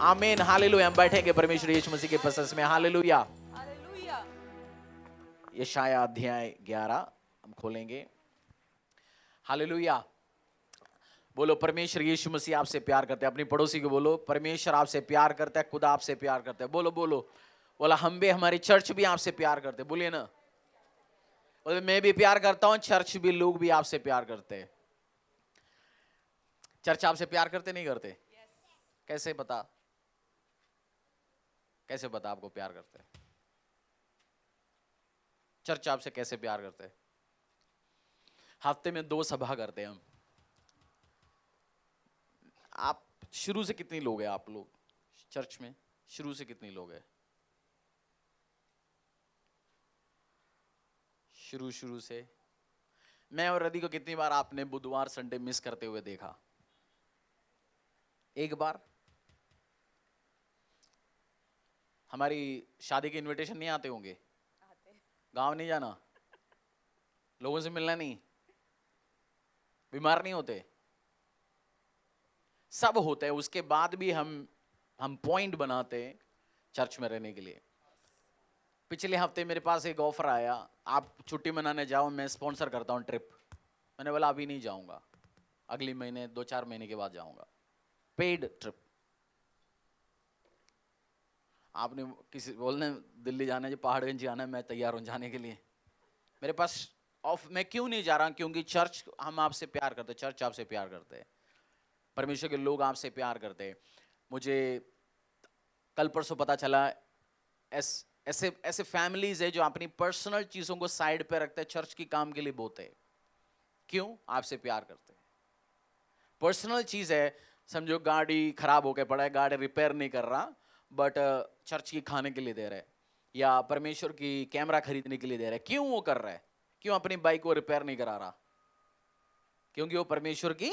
आमीन, हालेलुया। हम बैठेंगे परमेश्वर यीशु मसीह के प्रशंसा में, हालेलुया। हालेलुया। यशाया अध्याय 11 हम खोलेंगे, हालेलुया। बोलो, परमेश्वर यीशु मसीह आपसे प्यार करते हैं। अपनी पड़ोसी को बोलो, परमेश्वर आपसे प्यार करता है, खुदा आपसे प्यार करता है। बोलो बोलो बोला, हम भी, हमारी चर्च भी आपसे प्यार करते हैं। बोलिए ना, बोले मैं भी प्यार करता हूं, चर्च भी, लोग भी आपसे प्यार करते हैं। चर्च आपसे प्यार करते नहीं करते? कैसे बता, कैसे बता आपको प्यार करते हैं? चर्च आपसे कैसे प्यार करते हैं? हफ्ते में 2 सभा करते हैं हम। आप शुरू से कितनी लोग हैं? आप लोग चर्च में शुरू से कितनी लोग हैं? शुरू से मैं और रदी को कितनी बार आपने बुधवार संडे मिस करते हुए देखा? एक बार। हमारी शादी के इनविटेशन नहीं आते होंगे? गांव नहीं जाना, लोगों से मिलना नहीं, बीमार नहीं होते? सब होते हैं। उसके बाद भी हम पॉइंट बनाते हैं चर्च में रहने के लिए। पिछले हफ्ते मेरे पास एक ऑफर आया, आप छुट्टी मनाने जाओ, मैं स्पॉन्सर करता हूं ट्रिप। मैंने बोला अभी नहीं जाऊंगा, अगले महीने 2-4 महीने के बाद जाऊंगा। Paid trip. आपने किसी बोलने दिल्ली जाना है, पहाड़गंज जाना है, मैं तैयार हूं जाने के लिए। मेरे पास ऑफ, मैं क्यों नहीं जा रहा? क्योंकि चर्च, हम आपसे प्यार करते हैं, चर्च आपसे प्यार करते हैं, परमेश्वर के लोग आपसे प्यार करते हैं। मुझे कल परसों पता चला, ऐसे ऐसे फैमिलीज है जो अपनी पर्सनल चीजों को साइड पे रखते हैं, चर्च की काम के लिए बोते हैं। क्यों? आपसे प्यार करते हैं। पर्सनल चीज है, समझो गाड़ी खराब होकर पड़ा है, गाड़ी रिपेयर नहीं कर रहा, बट चर्च की खाने के लिए दे रहा है, या परमेश्वर की कैमरा खरीदने के लिए दे रहा है। क्यों वो कर रहा है? क्यों अपनी बाइक को रिपेयर नहीं करा रहा? क्योंकि वो परमेश्वर की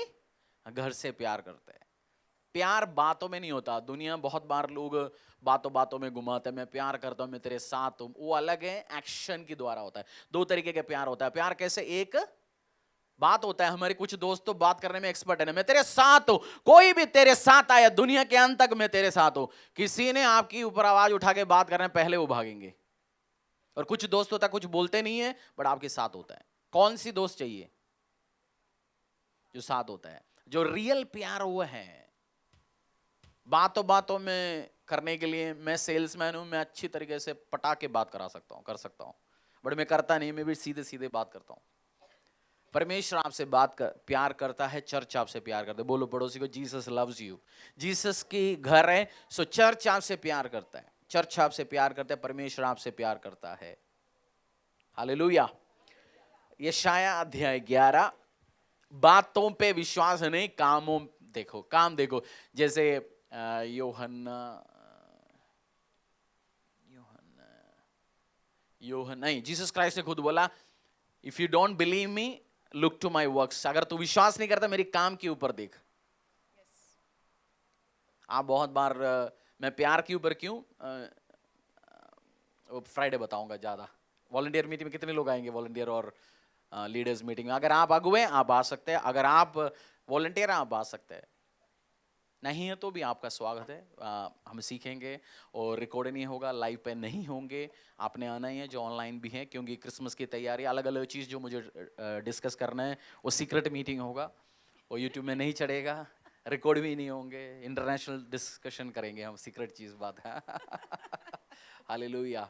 घर से प्यार करते हैं। प्यार बातों में नहीं होता। दुनिया बहुत बार लोग बातों बातों में घुमाते हैं, मैं प्यार करता हूं, मैं तेरे साथ हूं। वो अलग है, एक्शन के द्वारा होता है। 2 तरीके का प्यार होता है। प्यार कैसे? एक बात होता है, हमारे कुछ दोस्त तो बात करने में एक्सपर्ट है ना, मैं तेरे साथ हूं, कोई भी तेरे साथ आया, दुनिया के अंत तक मैं तेरे साथ हूं। किसी ने आपकी ऊपर आवाज उठा के बात करने पहले वो भागेंगे। और कुछ दोस्त होता है, कुछ बोलते नहीं है बट आपके साथ होता है। कौन सी दोस्त चाहिए? जो साथ होता है। जो रियल प्यार वो है। बातों बातों में करने के लिए, मैं सेल्समैन हूं, मैं अच्छी तरीके से पटा के बात करा सकता हूं, कर सकता हूं, बट मैं करता नहीं, मैं भी सीधे सीधे बात करता हूं। परमेश्वर आपसे प्यार करता है, चर्च आपसे प्यार करता है। बोलो पड़ोसी को, जीसस लव्स यू। जीसस की घर है, सो चर्च आपसे प्यार करता है, चर्च आपसे प्यार करता है, परमेश्वर आपसे प्यार करता है। हालेलुया। यशाया अध्याय 11, बातों पे विश्वास नहीं, कामों देखो, काम देखो। जैसे यूहन्ना नहीं, जीसस क्राइस्ट ने खुद बोला, if you don't believe me, look to my works. अगर तू विश्वास नहीं करता, मेरी काम के ऊपर देख। आप बहुत बार मैं प्यार के ऊपर क्यों, फ्राइडे बताऊंगा ज्यादा। वॉलंटियर मीटिंग में कितने लोग आएंगे? वॉलंटियर और लीडर्स मीटिंग में। अगर आप अगुए, आप आ सकते हैं। अगर आप वॉलंटियर, आप आ सकते हैं। नहीं है तो भी आपका स्वागत है। हम सीखेंगे, और रिकॉर्ड नहीं होगा, लाइव पे नहीं होंगे। आपने आना ही है, जो ऑनलाइन भी है, क्योंकि क्रिसमस की तैयारी, अलग अलग चीज़ जो मुझे डिस्कस करना है, वो सीक्रेट मीटिंग होगा, वो यूट्यूब में नहीं चढ़ेगा, रिकॉर्ड भी नहीं होंगे। इंटरनेशनल डिस्कशन करेंगे हम, सीक्रेट चीज़ बात है। हालेलुया।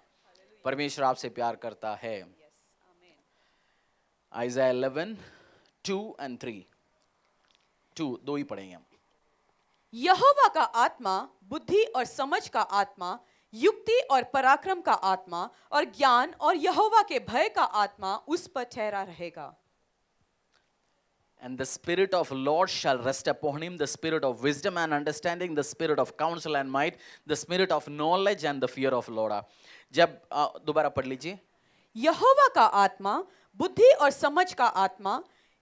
परमेश्वर आपसे प्यार करता है। आइज़ाया 11:2-3, 2 ही पढ़ेंगे हम। यहोवा का आत्मा बुद्धि और समझ का आत्मा, युक्ति और पराक्रम का आत्मा और ज्ञान और यहोवा के भय का आत्मा उस पर ठहरा रहेगा। And the spirit of Lord shall rest upon him, the spirit of wisdom and understanding, the spirit of counsel and might, the spirit of knowledge and the fear of Lord. जब दोबारा पढ़ लीजिए। यहोवा का आत्मा बुद्धि और समझ का आत्मा,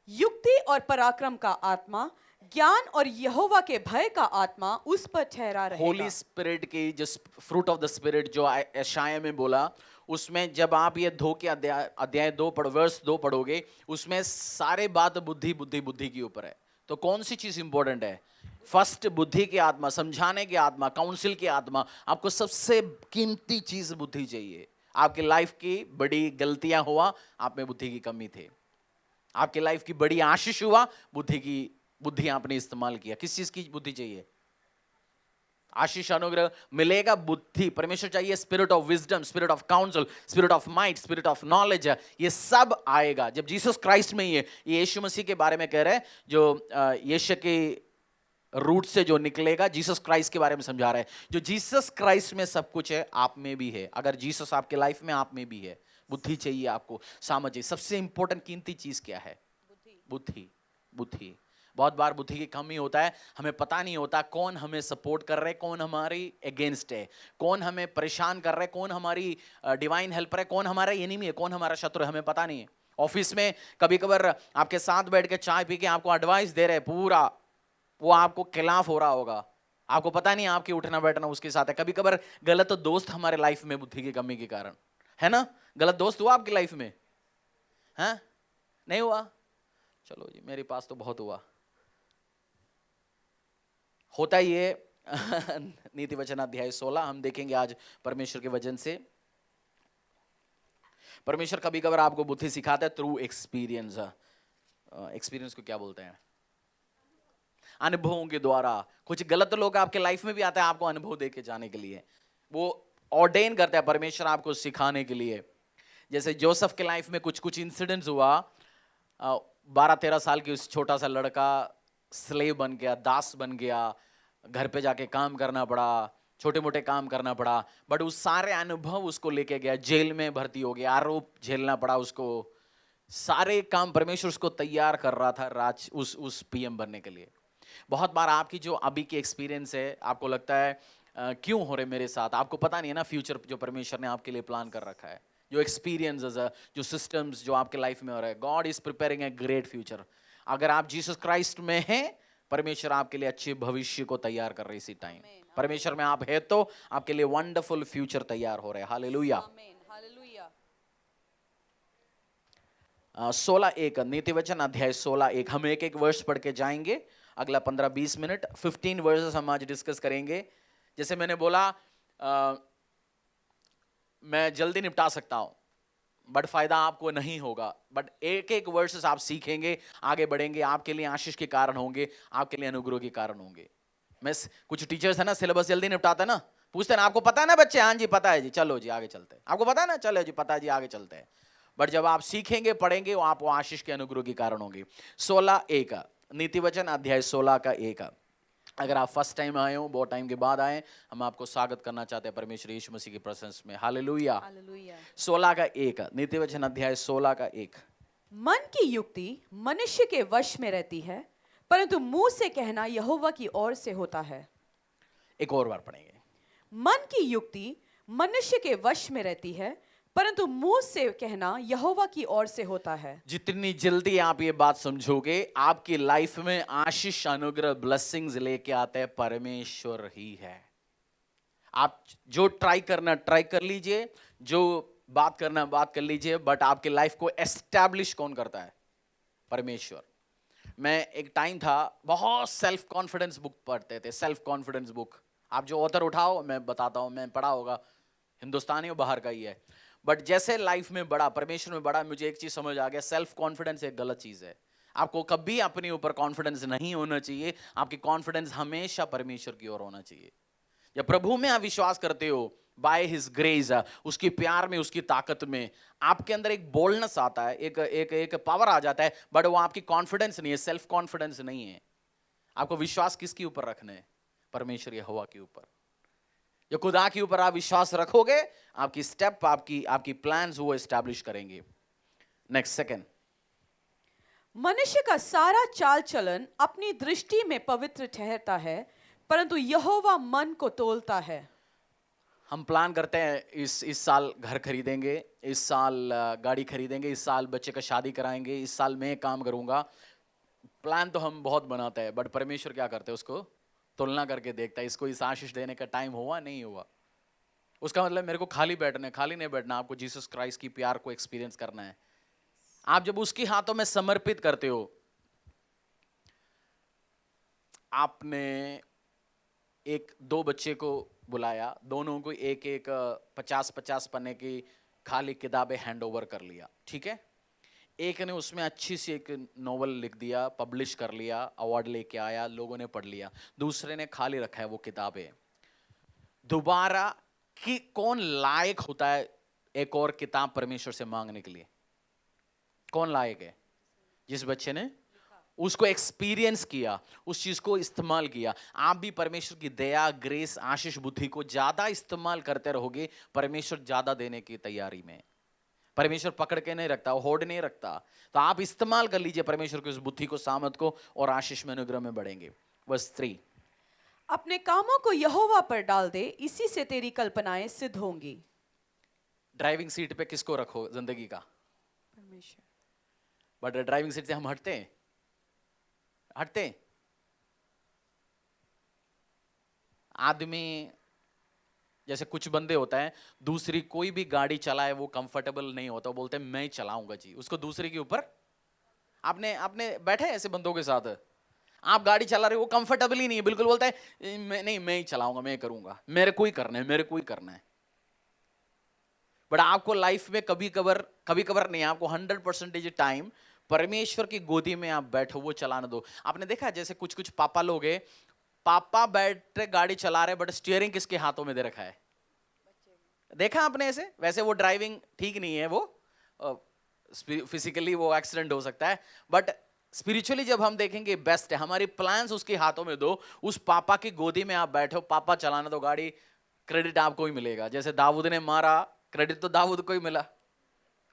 युक्ति और पराक्रम का आत्मा, ज्ञान और यहोवा के भय का आत्मा उस पर ठहरा रहेगा। होली स्पिरिट की जो फ्रूट ऑफ द स्पिरिट जो यशाया में बोला, उसमें जब आप ये 2 के अध्याय 2 वर्स 2 पढ़ोगे, उसमें सारे बात बुद्धि बुद्धि बुद्धि के ऊपर है। तो कौन सी चीज इंपॉर्टेंट है? फर्स्ट बुद्धि की आत्मा, समझाने की आत्मा, काउंसिल की आत्मा। आपको सबसे कीमती चीज बुद्धि चाहिए। आपकी लाइफ की बड़ी गलतियां हुआ, आप में बुद्धि की कमी थी। आपकी लाइफ की बड़ी आशीष हुआ, बुद्धि आपने इस्तेमाल किया। किस चीज की बुद्धि चाहिए? आशीष अनुग्रह मिलेगा, बुद्धि। परमेश्वर चाहिए spirit of wisdom, spirit of council, spirit of might, spirit of knowledge. ये सब आएगा जब जीसस क्राइस्ट में ये यीशु मसीह के बारे में कह रहे हैं, जो यीशु के रूट से जो निकलेगा, जीसस क्राइस्ट के बारे में समझा रहे हैं। जो जीसस क्राइस्ट में सब कुछ है, आप में भी है। अगर जीसस आपके लाइफ में, आप में भी है। बुद्धि चाहिए आपको, सामझिए। सबसे इंपॉर्टेंट कीमती चीज क्या है? बुद्धि। बुद्धि। बहुत बार बुद्धि की कमी होता है, हमें पता नहीं होता कौन हमें सपोर्ट कर रहे हैं, कौन हमारी अगेंस्ट है, कौन हमें परेशान कर रहे हैं, कौन हमारी डिवाइन हेल्पर है, कौन हमारा एनिमी है, कौन हमारा शत्रु है, हमें पता नहीं है। ऑफिस में कभी कभार आपके साथ बैठ के चाय पी के आपको एडवाइस दे रहे हैं, पूरा वो आपको खिलाफ हो रहा होगा, आपको पता नहीं आपकी उठना बैठना उसके साथ है। कभी कभार गलत दोस्त हमारे लाइफ में बुद्धि की कमी के कारण, है ना? गलत दोस्त हुआ आपकी लाइफ में? है? नहीं हुआ? चलो जी, मेरे पास तो बहुत हुआ। होता ही है। नीति वचन अध्याय 16 हम देखेंगे आज परमेश्वर के वचन से। परमेश्वर कभी कभार आपको बुद्धि सिखाता है थ्रू एक्सपीरियंस। एक्सपीरियंस को क्या बोलते हैं? अनुभवों के द्वारा। कुछ गलत लोग आपके लाइफ में भी आते हैं आपको अनुभव दे के जाने के लिए। वो ऑर्डेन करता है परमेश्वर आपको सिखाने के लिए। जैसे जोसेफ के लाइफ में कुछ कुछ इंसिडेंट्स हुआ। 12-13 साल की उस छोटा सा लड़का स्लेव बन गया, दास बन गया, घर पे जाके काम करना पड़ा, छोटे मोटे काम करना पड़ा। बट उस सारे अनुभव उसको लेके गया, जेल में भर्ती हो गया, आरोप झेलना पड़ा उसको। सारे काम परमेश्वर उसको तैयार कर रहा था उस पीएम बनने के लिए। बहुत बार आपकी जो अभी की एक्सपीरियंस है, आपको लगता है क्यों हो रहे मेरे साथ? आपको पता नहीं है ना फ्यूचर जो परमेश्वर ने आपके लिए प्लान कर रखा है। जो एक्सपीरियंसेस, जो सिस्टम्स जो आपके लाइफ में हो रहा है, God is preparing a great future. अगर आप जीसस क्राइस्ट में हैं, परमेश्वर आपके लिए अच्छे भविष्य को तैयार कर रहे इसी टाइम। परमेश्वर में आप है तो आपके लिए वंडरफुल फ्यूचर तैयार हो रहे हैं। हालेलुया। 16:1 नीति वचन अध्याय 16:1 हम एक एक वर्ष पढ़ के जाएंगे। अगला 15-20 मिनट 15 वर्सेस हम आज डिस्कस करेंगे। जैसे मैंने बोला, मैं जल्दी निपटा सकता हूं, बट फायदा आपको नहीं होगा। बट एक एक वर्सेस आप सीखेंगे, आगे बढ़ेंगे, आपके लिए आशीष के कारण होंगे, आपके लिए अनुग्रह के कारण होंगे। मैं कुछ टीचर्स है ना, सिलेबस जल्दी निपटाते ना, पूछते ना आपको पता है ना बच्चे? हाँ जी पता है जी, चलो जी आगे चलते हैं। आपको पता है ना? चलो जी पता है जी, आगे चलते हैं। बट जब आप सीखेंगे, पढ़ेंगे, आप वो आशीष के अनुग्रह के कारण होंगे। 16:1 नीति वचन अध्याय 16:1। अगर आप फर्स्ट टाइम आए हो, बहुत टाइम के बाद आए, हम आपको स्वागत करना चाहते हैं परमेश्वर यीशु मसीह की प्रेजेंस में। हालेलुया। 16:1 नीति वचन अध्याय 16:1। मन की युक्ति मनुष्य के वश में रहती है, परंतु मुंह से कहना यहोवा की ओर से होता है। एक और बार पढ़ेंगे। मन की युक्ति मनुष्य के वश में रहती है, परंतु मुंह से कहना यहोवा की ओर से होता है। जितनी जल्दी आप ये बात समझोगे, आपकी लाइफ में आशीष, अनुग्रह, ब्लेसिंग्स लेके आते हैं परमेश्वर ही है। आप जो ट्राई करना ट्राई कर लीजिए, जो बात करना बात कर लीजिए, बट आपके लाइफ को एस्टैब्लिश कौन करता है? परमेश्वर। मैं एक टाइम था, बहुत सेल्फ कॉन्फिडेंस बुक पढ़ते थे, सेल्फ कॉन्फिडेंस बुक। आप जो ऑथर उठाओ, मैं बताता हूं, मैं पढ़ा होगा, हिंदुस्तानी और बाहर का ही है। बट जैसे लाइफ में बढ़ा, परमेश्वर में बढ़ा, मुझे एक चीज समझ आ गया, सेल्फ कॉन्फिडेंस एक गलत चीज है। आपको कभी अपने ऊपर कॉन्फिडेंस नहीं होना चाहिए। आपकी कॉन्फिडेंस हमेशा परमेश्वर की ओर होना चाहिए। जब प्रभु में आप विश्वास करते हो, बाय हिज ग्रेस, उसके प्यार में, उसकी ताकत में, आपके अंदर एक बोल्डनेस आता है, एक पावर आ जाता है। बट वो आपकी कॉन्फिडेंस नहीं है, सेल्फ कॉन्फिडेंस नहीं है। आपको विश्वास किसके ऊपर रखना है? परमेश्वर यहोवा के ऊपर। जो खुदा के ऊपर आप विश्वास रखोगे, आपकी स्टेप, आपकी प्लान्स वो एस्टैब्लिश करेंगे। Next second. मनुष्य का सारा चाल चलन अपनी दृष्टि में पवित्र ठहरता है, परंतु यहोवा मन को तोलता है। हम प्लान करते हैं इस साल घर खरीदेंगे, इस साल गाड़ी खरीदेंगे, इस साल बच्चे का शादी कराएंगे, इस साल मैं काम करूंगा। प्लान तो हम बहुत बनाते हैं, बट परमेश्वर क्या करते हैं? उसको तुलना करके देखता है, इसको इस आशीष देने का टाइम हुआ नहीं हुआ। उसका मतलब मेरे को खाली नहीं बैठना, आपको जीसस क्राइस्ट की प्यार को एक्सपीरियंस करना है। आप जब उसके हाथों में समर्पित करते हो, आपने एक दो बच्चे को बुलाया, दोनों को एक एक 50-50 पन्ने की खाली किताबें हैंड ओवर कर लिया, ठीक है। एक ने उसमें अच्छी सी एक नोवेल लिख दिया, पब्लिश कर लिया, अवार्ड लेके आया, लोगों ने पढ़ लिया। दूसरे ने खाली रखा है वो किताबें। दोबारा कि कौन लायक होता है एक और किताब परमेश्वर से मांगने के लिए? कौन लायक है? जिस बच्चे ने उसको एक्सपीरियंस किया, उस चीज को इस्तेमाल किया। आप भी परमेश्वर की दया, ग्रेस, आशीष, बुद्धि को ज्यादा इस्तेमाल करते रहोगे, परमेश्वर ज्यादा देने की तैयारी में। परमेश्वर पकड़ के नहीं रखता, होड़ नहीं रखता। तो आप इस्तेमाल कर लीजिए परमेश्वर की उस बुद्धि को, सामर्थ को, और आशीष में, अनुग्रह में बढ़ेंगे। वर्स 3, अपने कामों को यहोवा पर डाल दे, इसी से तेरी कल्पनाएं सिद्ध होंगी। ड्राइविंग सीट पे किसको रखो जिंदगी का? परमेश्वर। बट ड्राइविंग सीट से हम हटते हैं, हटते हैं। आदमी जैसे कुछ बंदे होता है, दूसरी कोई भी गाड़ी चलाए वो कंफर्टेबल नहीं होता, बोलते हैं मैं ही चलाऊंगा जी, उसको दूसरे के ऊपर। आपने आपने बैठे ऐसे बंदों के साथ, आप गाड़ी चला रहे हो, वो कंफर्टेबल ही नहीं है बिल्कुल, बोलता है मैं ही चलाऊंगा, मैं करूंगा, मेरे को ही करना है, मेरे को ही करना है। बट आपको लाइफ में कभी कभार नहीं, आपको 100% टाइम परमेश्वर की गोदी में आप बैठो, वो चलाने दो। आपने देखा जैसे कुछ कुछ पापा लोग हैं, पापा बैठे गाड़ी चला रहे, बट स्टीयरिंग किसके हाथों में दे रखा है? देखा आपने ऐसे? वैसे वो ड्राइविंग ठीक नहीं है, वो फिजिकली वो एक्सीडेंट हो सकता है, बट स्पिरिचुअली जब हम देखेंगे बेस्ट है। हमारी प्लान्स उसके हाथों में दो, उस पापा की गोदी में आप बैठो, पापा चलाने दो गाड़ी, क्रेडिट आपको ही मिलेगा। जैसे दाऊद ने मारा, क्रेडिट तो दाऊद को ही मिला।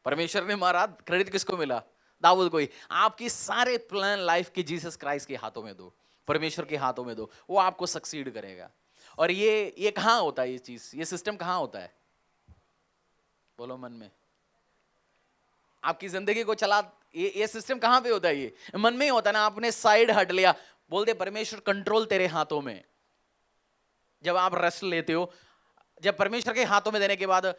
परमेश्वर ने मारा, क्रेडिट किसको मिला? दाऊद को ही। आपकी सारे प्लान लाइफ के जीसस क्राइस्ट के हाथों में दो, परमेश्वर के हाथों में दो, वो आपको सक्सीड करेगा। और ये कहाँ होता है? ये चीज, ये सिस्टम कहाँ होता है? बोलो मन में। आपकी जिंदगी को चला, ये सिस्टम कहां पे होता है? ये मन में ही होता है ना। आपने साइड हट लिया, बोलते परमेश्वर कंट्रोल तेरे हाथों में। जब आप रेस्ट लेते हो, जब परमेश्वर के हाथों में देने के बाद,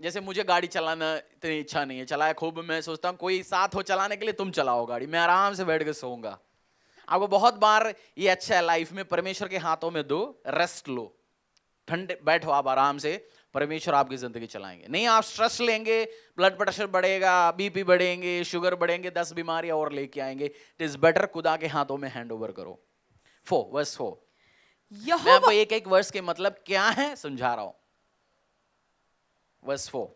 जैसे मुझे गाड़ी चलाना इतनी इच्छा नहीं है, चलाया खूब, मैं सोचता हूँ कोई साथ हो चलाने के लिए, तुम चलाओ गाड़ी, मैं आराम से बैठ के सोऊंगा। आपको बहुत बार ये अच्छा है लाइफ में, परमेश्वर के हाथों में दो, रेस्ट लो, ठंडे बैठो आप आराम से, परमेश्वर आपकी जिंदगी चलाएंगे। नहीं आप स्ट्रेस लेंगे, ब्लड प्रेशर बढ़ेगा, बीपी बढ़ेंगे, शुगर बढ़ेंगे, 10 बीमारियां और लेके आएंगे। इट इज बेटर खुदा के हाथों में हैंड ओवर करो। 4 वर्स 4, मैं आपको एक एक वर्स के मतलब क्या है समझा रहा हूं। वर्स 4,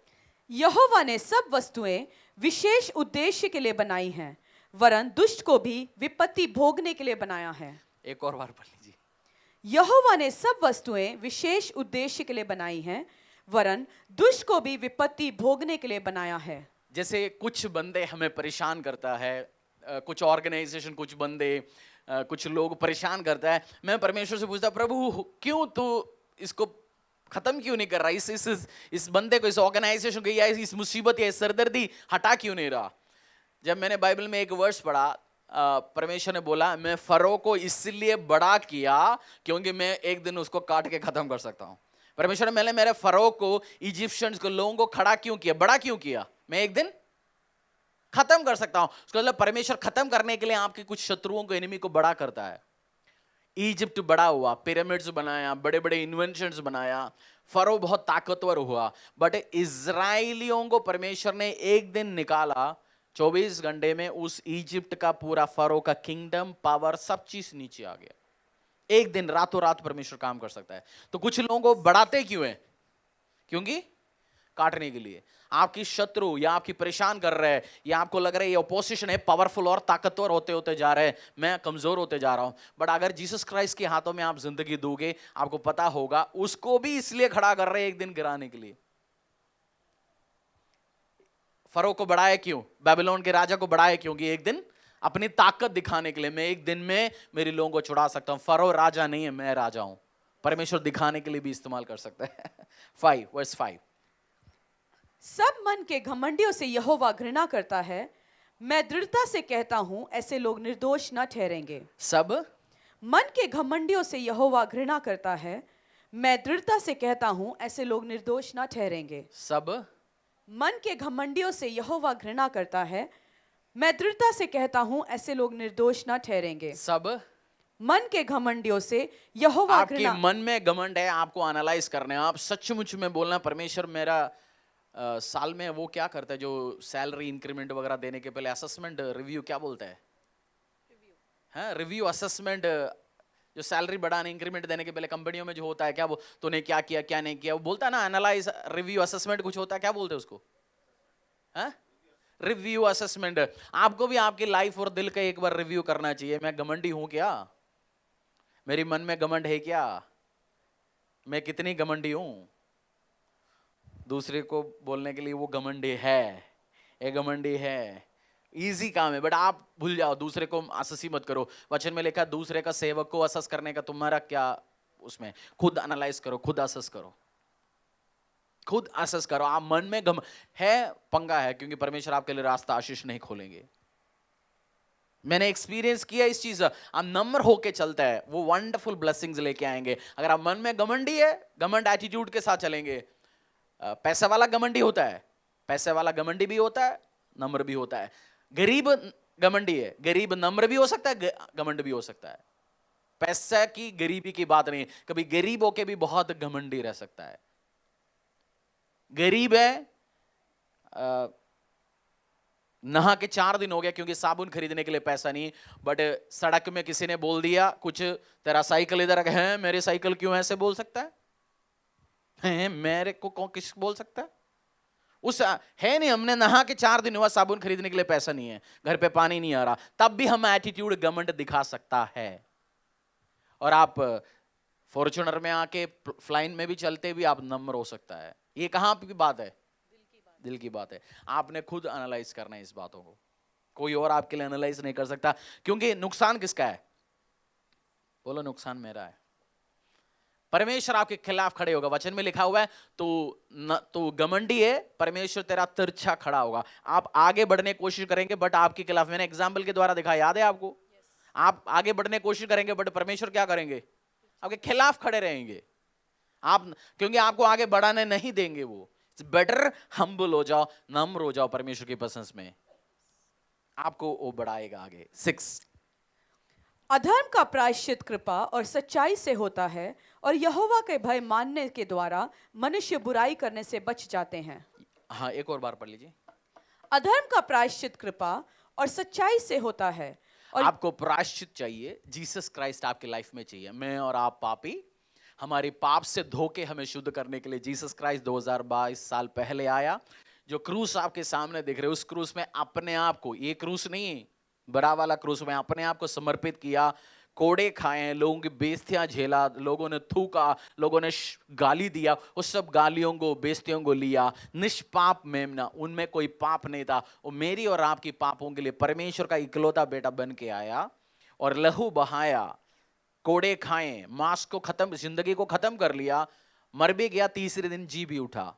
यहोवा ने सब वस्तुएं विशेष उद्देश्य के लिए बनाई हैं, वरन दुष्ट को भी विपत्ति भोगने के लिए बनाया है। एक और बार पढ़ लीजिए। यहोवा ने सब वस्तुएं विशेष उद्देश्य के लिए बनाई हैं, वरन दुष्ट को भी विपत्ति भोगने के लिए बनाया है। जैसे कुछ बंदे हमें परेशान करता है, कुछ ऑर्गेनाइजेशन, कुछ बंदे, कुछ लोग परेशान करता है। मैं परमेश्वर से पूछता, प्रभु क्यों तू इसको खत्म क्यों नहीं कर रहा? इस बंदे को, इस ऑर्गेनाइजेशन को, या इस मुसीबत या इस सरदर्दी हटा क्यों नहीं रहा? जब मैंने बाइबल में एक वर्स पढ़ा, परमेश्वर ने बोला मैं फरो को इसलिए बड़ा किया क्योंकि मैं एक दिन उसको काट के खत्म कर सकता हूं। परमेश्वर ने मेरे फरो को, इजिप्शियंस को, लोगों को खड़ा क्यों किया, बड़ा क्यों किया? मैं एक दिन खत्म कर सकता हूं। उसका मतलब परमेश्वर खत्म करने के लिए आपके कुछ शत्रुओं को, एनिमी को बड़ा करता है। इजिप्ट बड़ा हुआ, पिरामिड्स बनाया, बड़े बड़े इन्वेंशंस बनाया, फरो बहुत ताकतवर हुआ, बट इजराइलियों को परमेश्वर ने एक दिन निकाला, 24 घंटे में उस इजिप्ट का पूरा फरो का किंगडम, पावर, सब चीज नीचे आ गया। एक दिन, रातों रात परमेश्वर काम कर सकता है। तो कुछ लोगों को बढ़ाते क्यों है? क्योंकि काटने के लिए। आपकी शत्रु या आपकी परेशान कर रहे हैं, या आपको लग रहा है ये ऑपोजिशन है, पावरफुल और ताकतवर होते होते जा रहे हैं, मैं कमजोर होते जा रहा हूं। बट अगर जीसस क्राइस्ट के हाथों में आप जिंदगी दोगे, आपको पता होगा उसको भी इसलिए खड़ा कर रहे हैं एक दिन गिराने के लिए। फरो को बढ़ाया क्यों? बेबीलोन के राजा को बढ़ाया क्योंकि एक दिन अपनी ताकत दिखाने के लिए, मैं एक दिन में मेरे लोगों को छुड़ा सकता हूं। फरो राजा नहीं है, मैं राजा हूं। परमेश्वर दिखाने के लिए भी इस्तेमाल कर सकता है। 5 वर्स 5, सब मन के घमंडियों से यहोवा घृणा करता है, मैं दृढ़ता से कहता हूं ऐसे लोग निर्दोष न ठहरेंगे। सब मन के घमंडियों से यहोवा घृणा करता है, मैं दृढ़ता से कहता हूं ऐसे लोग निर्दोष न ठहरेंगे। सब मन के घमंडियों से यहोवा घृणा करता है, मैं दृढ़ता से कहता हूं ऐसे लोग निर्दोष न ठहरेंगे। सब मन के घमंडियों से यहोवा आपके घृणा। मन में घमंड है, आपको एनालाइज करना है। आप सचमुच में बोलना परमेश्वर मेरा साल में वो क्या करता है जो सैलरी इंक्रीमेंट वगैरह देने के पहले असेसमेंट रिव्यू क्या बोलता है? हाँ, रिव्यू असेसमेंट जो सैलरी बढ़ाने इंक्रीमेंट देने के पहले कंपनियों में जो होता है, क्या वो तूने क्या किया क्या नहीं किया, वो बोलता है ना एनालाइज रिव्यू असेसमेंट कुछ होता है, क्या बोलते हैं उसको? हाँ, रिव्यू असेसमेंट। आपको भी आपकी लाइफ और दिल का एक बार रिव्यू करना चाहिए। मैं घमंडी हूं क्या? मेरी मन में घमंड है क्या? मैं कितनी घमंडी हूं? दूसरे को बोलने के लिए वो घमंडी है, ये घमंडी है। इजी काम है, बट आप भूल जाओ, दूसरे को अससी मत करो। वचन में लिखा है दूसरे का सेवक को असस करने का तुम्हारा क्या उसमें? खुद एनालाइज करो, खुद असस करो, खुद असस करो। आप मन में गम है, पंगा है, क्योंकि परमेश्वर आपके लिए रास्ता आशीष नहीं खोलेंगे। मैंने एक्सपीरियंस किया इस चीज। आप नम्र होके चलता है, वो वंडरफुल ब्लेसिंग्स लेके आएंगे। अगर आप मन में घमंडी है, घमंड एटीट्यूड के साथ चलेंगे। पैसा वाला घमंडी होता है, पैसे वाला घमंडी भी होता है, नम्र भी होता है। गरीब घमंडी है, गरीब नम्र भी हो सकता है, घमंड भी हो सकता है। पैसा की गरीबी की बात नहीं, कभी गरीब होके भी बहुत घमंडी रह सकता है। गरीब है, नहा के 4 दिन हो गया क्योंकि साबुन खरीदने के लिए पैसा नहीं, बट सड़क में किसी ने बोल दिया कुछ, तेरा साइकिल इधर है, मेरे साइकिल क्यों ऐसे बोल सकता है? मेरे को कौन किस बोल सकता है? उस है नहीं, हमने नहा के 4 दिन हुआ, साबुन खरीदने के लिए पैसा नहीं है, घर पे पानी नहीं आ रहा, तब भी हम एटीट्यूड घमंड दिखा सकता है। और आप फॉर्च्यूनर में आके फ्लाइन में भी चलते भी आप नम्र हो सकता है। ये कहां की बात है? दिल की बात है। आपने खुद एनालाइज करना है इस बातों को, कोई और आपके लिए एनालाइज नहीं कर सकता। क्योंकि नुकसान किसका है? बोलो, नुकसान मेरा है। परमेश्वर आपके खिलाफ खड़े होगा। वचन में लिखा हुआ है तू घमंडी है, परमेश्वर तेरा तिरछा खड़ा होगा। आप आगे बढ़ने की कोशिश करेंगे बट आपके खिलाफ। मैंने एग्जाम्पल के द्वारा दिखा, याद है आपको? आप आगे बढ़ने की कोशिश करेंगे बट परमेश्वर क्या करेंगे? आपके खिलाफ खड़े रहेंगे। आप क्योंकि आपको आगे बढ़ाने नहीं देंगे। वो बेटर हम्बल हो जाओ, नम्र हो जाओ परमेश्वर की प्रेजेंस में, आपको वो बढ़ाएगा आगे। 6, अधर्म का प्रायश्चित कृपा और सच्चाई से होता है, और यहोवा के भय मानने के द्वारा मनुष्य बुराई करने से बच जाते हैं। हाँ, एक और बार पढ़ लीजिए। अधर्म का प्रायश्चित कृपा और सच्चाई से होता है। और आपको प्रायश्चित चाहिए, जीसस क्राइस्ट आपकी लाइफ में चाहिए। मैं और आप पापी, हमारे पाप से धोके हमें शुद्ध करने के लिए जीसस क्राइस्ट 2022 साल पहले आया। जो क्रूस आपके सामने दिख रहे, उस क्रूस में अपने आप को, ये क्रूस नहीं, बड़ा वाला क्रूस में अपने आप को समर्पित किया। कोड़े खाए, लोगों की बेइज्जतियां झेला, लोगों ने थूका, लोगों ने गाली दिया, उस सब गालियों को, बेइज्जतियों को लिया। निष्पाप मेमना, उनमें कोई पाप नहीं था। वो मेरी और आपकी पापों के लिए परमेश्वर का इकलौता बेटा बन के आया और लहू बहाया, कोड़े खाए, मांस को खत्म, जिंदगी को खत्म कर लिया, मर भी गया, तीसरे दिन जी भी उठा।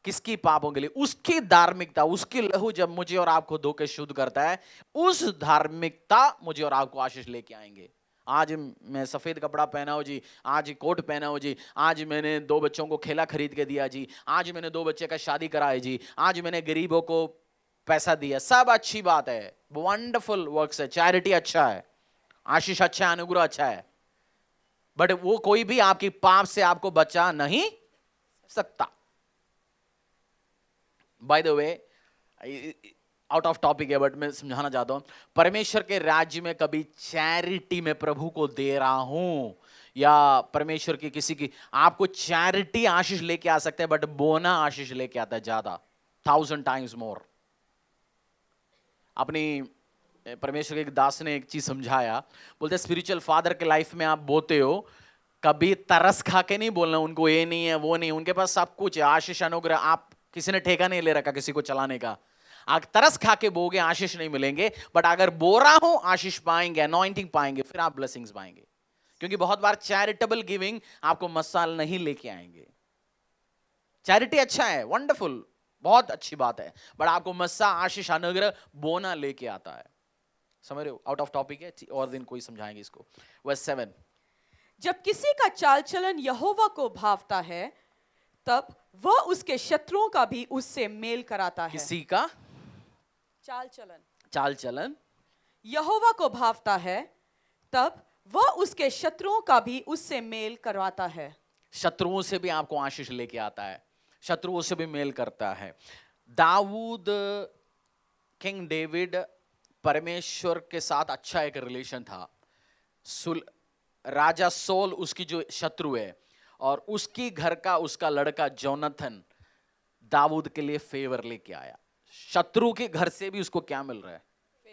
किसकी? पापों के लिए। उसकी धार्मिकता, उसकी लहू जब मुझे और आपको धोके शुद्ध करता है, उस धार्मिकता मुझे और आपको आशीष लेके आएंगे। आज मैं सफेद कपड़ा पहना हूं जी, आज कोट पहना हूं जी, आज मैंने 2 बच्चों को खेला खरीद के दिया जी, आज मैंने 2 बच्चे का शादी कराया जी, आज मैंने गरीबों को पैसा दिया, सब अच्छी बात है, वंडरफुल वर्क्स है, चैरिटी अच्छा है, आशीष अच्छा है, अनुग्रह अच्छा है, बट वो कोई भी आपकी पाप से आपको बचा नहीं सकता। Bye the way, out of topic है बट मैं समझाना चाहता हूं, परमेश्वर के राज्य में कभी चैरिटी में प्रभु को दे रहा हूं या परमेश्वर की किसी की, आपको चैरिटी आशीष लेके आ सकते हैं बट बोना आशीष लेके आता है ज्यादा, 1000 टाइम्स मोर। अपनी परमेश्वर के एक दास ने एक चीज समझाया, बोलते स्पिरिचुअल फादर के लाइफ में आप बोते हो, कभी तरस खा के नहीं बोलना उनको ये नहीं है वो नहीं, उनके पास सब कुछ है, आशीष अनुग्रह, आप किसी ने ठेका नहीं ले रखा किसी को चलाने का। अगर तरस खा के बोगे आशीष नहीं मिलेंगे, बट अगर बो रहा हो आशीष पाएंगे, अनॉइंटिंग पाएंगे, फिर आप ब्लेसिंग्स पाएंगे। क्योंकि बहुत बार चैरिटेबल गिविंग आपको मसाल नहीं लेके आएंगे। चैरिटी अच्छा है, वंडरफुल, बहुत अच्छी बात है, बट आपको मस्सा, आशीष, अनुग्रह, बोना लेके आता है। समझ रहे हो? आउट ऑफ टॉपिक है, और दिन कोई समझाएंगे इसको। वर्स 7, जब किसी का चाल चलन यहोवा को भावता है, तब वह उसके शत्रुओं का भी उससे मेल कराता है। किसी का चाल चलन चाल चलन यहोवा को भावता है, तब वह उसके शत्रुओं का भी उससे मेल करवाता है। शत्रुओं से भी आपको आशीष लेके आता है, शत्रुओं से भी मेल करता है। दाऊद, किंग डेविड, परमेश्वर के साथ अच्छा एक रिलेशन था। राजा सोल उसकी जो शत्रु है, और उसकी घर का उसका लड़का जोनाथन दाऊद के लिए फेवर लेके आया। शत्रु के घर से भी उसको क्या मिल रहा है?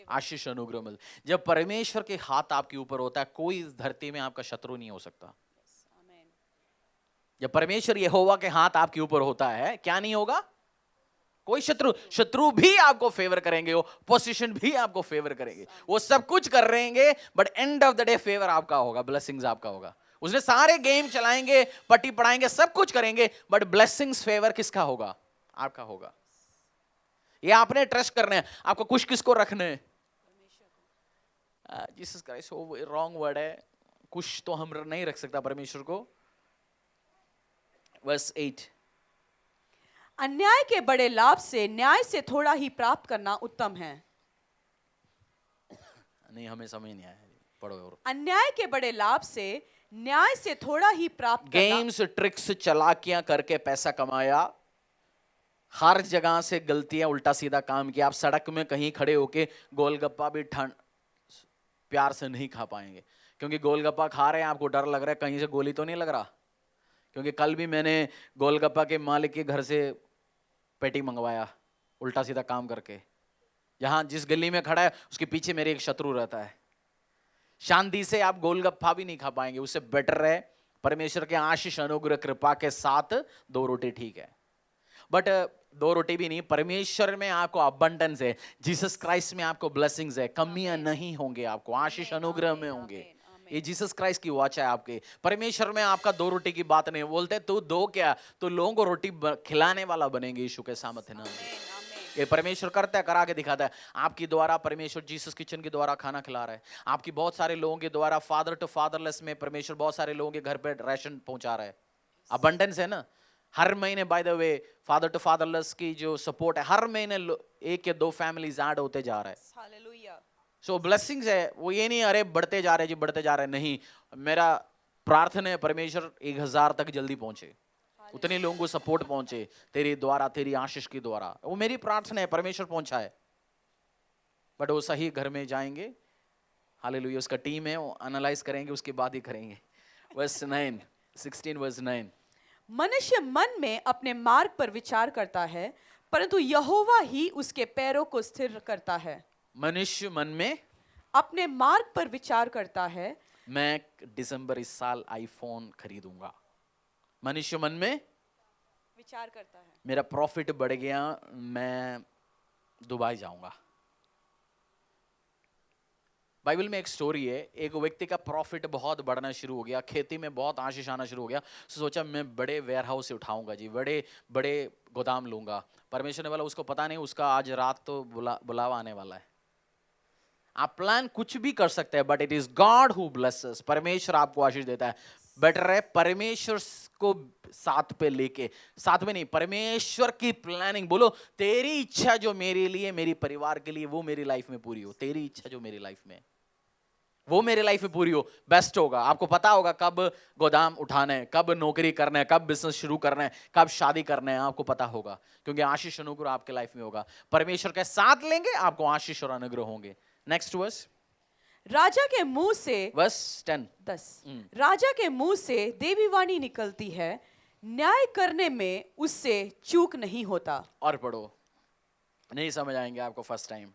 आशीष, अनुग्रह मिल। जब परमेश्वर के हाथ आपके ऊपर होता है, कोई इस धरती में आपका शत्रु नहीं हो सकता। जब परमेश्वर यहोवा के हाथ आपके ऊपर होता है, क्या नहीं होगा? कोई शत्रु भी आपको फेवर करेंगे, वो पोजीशन भी आपको फेवर करेंगे, वो सब कुछ कर रहेंगे, but end of the day favour आपका होगा, ब्लेसिंग्स आपका होगा। उसने सारे गेम चलाएंगे, पट्टी पढ़ाएंगे, सब कुछ करेंगे, बट ब्लेसिंग्स फेवर किसका होगा? आपका होगा। ये आपने ट्रस्ट करना है। आपको कुछ किसको रखने हैं? जीसस क्राइस्ट, वो रॉन्ग वर्ड है, कुछ तो हम नहीं रख सकता परमेश्वर को। वर्स 8, अन्याय के बड़े लाभ से न्याय से थोड़ा ही प्राप्त करना उत्तम है। नहीं, हमें समझ नहीं आया, पढ़ो और। अन्याय के बड़े लाभ से न्याय से थोड़ा ही प्राप्त करना। गेम्स, ट्रिक्स, चालाकियां करके पैसा कमाया, हर जगह से गलतियां, उल्टा सीधा काम किया। आप सड़क में कहीं खड़े होके गोलगप्पा भी प्यार से नहीं खा पाएंगे, क्योंकि गोलगप्पा खा रहे हैं, आपको डर लग रहा है कहीं से गोली तो नहीं लग रहा। क्योंकि कल भी मैंने गोलगप्पा के मालिक के घर से पेटी मंगवाया, उल्टा सीधा काम करके। जहां जिस गली में खड़ा है उसके पीछे मेरे एक शत्रु रहता है। शांति से आप गोलगप्पा भी नहीं खा पाएंगे। उससे बेटर है परमेश्वर के आशीष, अनुग्रह, कृपा के साथ 2 रोटी ठीक है, बट 2 रोटी भी नहीं। परमेश्वर में आपको अबंडेंस है, जीसस क्राइस्ट में आपको ब्लेसिंग्स है, कमियां नहीं होंगे, आपको आशीष, अनुग्रह में होंगे। ये जीसस क्राइस्ट की वाच है आपके। परमेश्वर में आपका 2 रोटी की बात नहीं। बोलते तू दो क्या, तो लोगों को रोटी खिलाने वाला बनेंगे यीशु के सामर्थ्य नाम से। ये परमेश्वर करता है, करा के दिखाता है। आपकी द्वारा परमेश्वर जीसस किचन के द्वारा खाना खिला रहा है। आपकी बहुत सारे लोगों के द्वारा फादर टू फादरलेस में परमेश्वर बहुत सारे लोगों के घर पे राशन पहुंचा रहा है। अबंडेंस है ना। हर महीने, by the way, father to fatherless की जो सपोर्ट है, हर महीने 1 या 2 फैमिलीज ऐड होते जा रहा है। हालेलुया। सो ब्लेसिंग्स है वो। ये नहीं अरे बढ़ते जा रहे जी, बढ़ते जा रहे, नहीं। मेरा प्रार्थना है परमेश्वर 1000 तक जल्दी पहुंचे, उतने लोगों को सपोर्ट पहुंचे तेरे द्वारा, तेरी आशीष के द्वारा। वो मेरी प्रार्थना है, परमेश्वर पहुंचा है, बट वो सही घर में जाएंगे। हालेलुया। उसका टीम है, वो एनालाइज करेंगे, उसके बाद ही करेंगे। Verse 9, 16 verse 9। मनुष्य मन में अपने मार्ग पर विचार करता है, परंतु यहोवा ही उसके पैरों को स्थिर करता है। मनुष्य मन में अपने मार्ग पर विचार करता है। मैं दिसंबर इस साल आईफोन खरीदूंगा। मनुष्य मन में विचार करता है, मेरा प्रॉफिट बढ़ गया, मैं दुबई जाऊंगा। बाइबल में एक स्टोरी है, एक व्यक्ति का प्रॉफिट बहुत बढ़ना शुरू हो गया, खेती में बहुत आशीष आना शुरू हो गया। सोचा मैं बड़े वेयर हाउस से उठाऊंगा जी, बड़े बड़े गोदाम लूंगा। परमेश्वर ने बोला उसको पता नहीं, उसका आज रात तो बुलावा आने वाला है। आप प्लान कुछ भी कर सकते हैं, but it is God who blesses. परमेश्वर आपको आशीष देता है। बेटर है परमेश्वर को साथ पे लेके, साथ में नहीं, परमेश्वर की प्लानिंग। बोलो तेरी इच्छा जो मेरे लिए, मेरी परिवार के लिए, वो मेरी लाइफ में पूरी हो। तेरी इच्छा जो मेरी लाइफ में, वो मेरे लाइफ में पूरी हो, बेस्ट होगा। आपको पता होगा कब गोदाम उठाना है, कब नौकरी करना है, कब बिजनेस शुरू करना है, कब शादी करना है, आपको पता होगा, क्योंकि आशीष अनुग्रह आपके लाइफ में होगा। परमेश्वर के साथ लेंगे, आपको आशीष और अनुग्रह होंगे। नेक्स्ट वर्स, राजा के मुंह से, वर्स 10, 10, राजा के मुंह से देवी वाणी निकलती है, न्याय करने में उससे चूक नहीं होता। और पढ़ो, नहीं समझ आएंगे आपको फर्स्ट टाइम।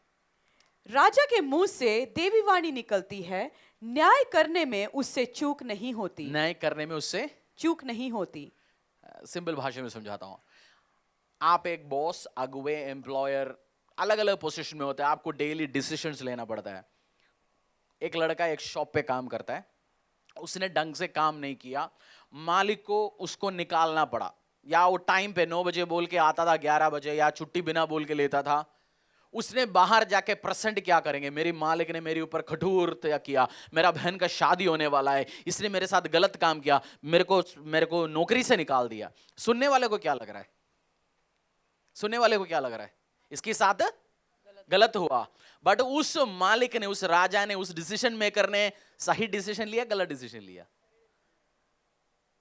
राजा के मुंह से देवी वाणी निकलती है, न्याय करने में उससे चूक नहीं होती। न्याय करने में उससे चूक नहीं होती। सिंपल भाषा में समझाता हूं। आप एक बॉस, अगुवे, एम्प्लॉयर, अलग अलग पोजीशन में होते हैं, आपको डेली डिसीजंस लेना पड़ता है। एक लड़का एक शॉप पे काम करता है, उसने ढंग से काम नहीं किया, मालिक को उसको निकालना पड़ा। या वो टाइम पे 9 बजे बोल के आता था, 11 बजे, या छुट्टी बिना बोल के लेता था। उसने बाहर जाके प्रेजेंट क्या करेंगे, मेरी मालिक ने मेरे ऊपर कठोर किया, मेरा बहन का शादी होने वाला है, इसने मेरे साथ गलत काम किया, मेरे को नौकरी से निकाल दिया। सुनने वाले को क्या लग रहा है? सुनने वाले को क्या लग रहा है? इसके साथ गलत हुआ, बट उस मालिक ने, उस राजा ने, उस डिसीजन मेकर ने सही डिसीजन लिया, गलत डिसीजन लिया?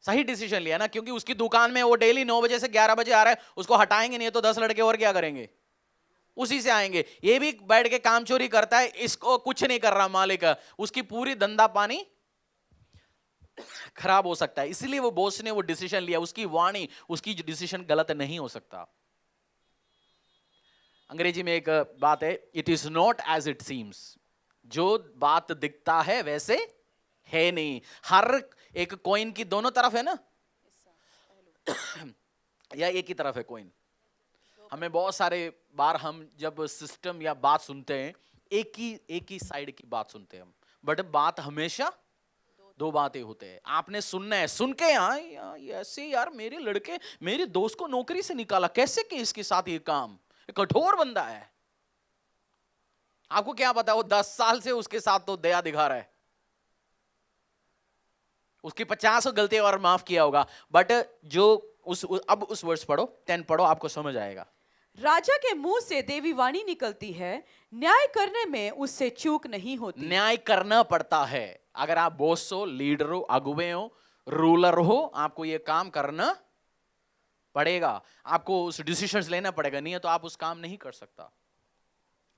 सही डिसीजन लिया ना, क्योंकि उसकी दुकान में वो डेली 9 बजे से 11 बजे आ रहा है, उसको हटाएंगे नहीं तो 10 लड़के और क्या करेंगे, उसी से आएंगे। ये भी बैठ के काम चोरी करता है, इसको कुछ नहीं कर रहा मालिक, उसकी पूरी धंधा पानी खराब हो सकता है। इसलिए वो बॉस ने वो डिसीजन लिया, उसकी वाणी, उसकी डिसीजन गलत नहीं हो सकता। अंग्रेजी में एक बात है, it is not as it seems. जो बात दिखता है वैसे है नहीं। हर एक कॉइन की दोनों तरफ है ना, या एक ही तरफ है कॉइन? हमें बहुत सारे बार हम जब सिस्टम या बात सुनते हैं, एक ही साइड की बात सुनते हैं हम, बट बात हमेशा दो बातें होते हैं। आपने सुनना है, सुन के ऐसे यार मेरे लड़के, मेरे दोस्त को नौकरी से निकाला, कैसे कि इसके साथ ये काम, कठोर बंदा है। आपको क्या पता वो 10 साल से उसके साथ तो दया दिखा रहा है, उसकी 50 गलती और माफ किया होगा, बट जो अब उस वर्ष पढ़ो, 10 पढ़ो, आपको समझ आएगा। राजा के मुंह से देवी वाणी निकलती है, न्याय करने में उससे चूक नहीं होती। न्याय करना पड़ता है। अगर आप बॉस हो, लीडर हो, अगुवे हो, रूलर हो, आपको ये काम करना पड़ेगा, आपको उस डिसीजंस लेना पड़ेगा, नहीं है तो आप उस काम नहीं कर सकता।